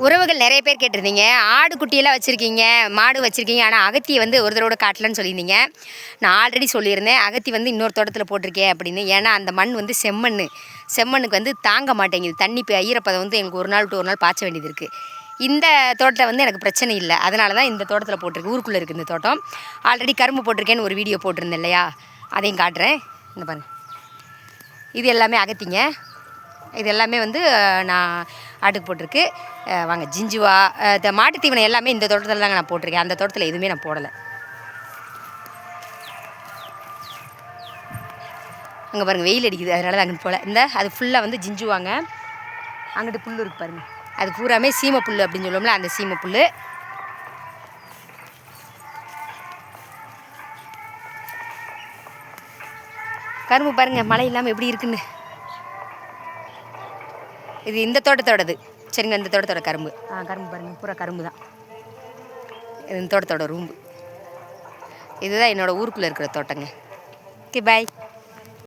உறவுகள் நிறைய பேர் கேட்டிருந்தீங்க, ஆடு குட்டியெல்லாம் வச்சுருக்கீங்க, மாடு வச்சுருக்கீங்க, ஆனால் அகத்தியை வந்து ஒரு தடவை காட்டலன்னு சொல்லியிருந்தீங்க. நான் ஆல்ரெடி சொல்லியிருந்தேன், அகத்தி வந்து இன்னொரு தோட்டத்தில் போட்டிருக்கேன் அப்படின்னு. ஏன்னா அந்த மண் வந்து செம்மண்ணுக்கு வந்து தாங்க மாட்டேங்குது. தண்ணி ஈரப்பதம் வந்து எனக்கு ஒரு நாள் டு ஒரு நாள் பாய்ச்ச வேண்டியது இருக்குது. இந்த தோட்டத்தில் வந்து எனக்கு பிரச்சனை இல்லை, அதனால தான் இந்த தோட்டத்தில் போட்டிருக்கு. ஊருக்குள்ளே இருக்குது இந்த தோட்டம். ஆல்ரெடி கரும்பு போட்டிருக்கேன்னு ஒரு வீடியோ போட்டிருந்தேன் இல்லையா, அதையும் காட்டுறேன். இந்த பாருங்கள், இது எல்லாமே அகத்திங்க. இது எல்லாமே வந்து நான் ஆட்டுக்கு போட்டிருக்கு. வாங்க ஜிஞ்சுவா இந்த மாட்டு தீவனம் எல்லாமே இந்த தோட்டத்தில் தாங்க நான் போட்டிருக்கேன். அந்த தோட்டத்தில் எதுவுமே நான் போடலை. அங்கே பாருங்கள் வெயில் அடிக்குது, அதனால தான் அங்கே போகல. இந்த அது ஃபுல்லாக வந்து ஜிஞ்சுவாங்க. அங்கிட்டு புல் இருக்குது பாருங்கள், அது பூராமே சீமை புல் அப்படின்னு சொல்லுவோம்ல, அந்த சீமை புல். கரும்பு பாருங்கள் மழை இல்லாமல் எப்படி இருக்குன்னு. இது இந்த தோட்டத்தோடது சரிங்க, இந்த தோட்டத்தோட கரும்பு. கரும்பு பாருங்கள், பூரா கரும்பு தான். இது இந்த தோட்டத்தோட ரூம்பு. இதுதான் என்னோடய ஊருக்குள்ளே இருக்கிற தோட்டங்க. ஓகே, பாய்.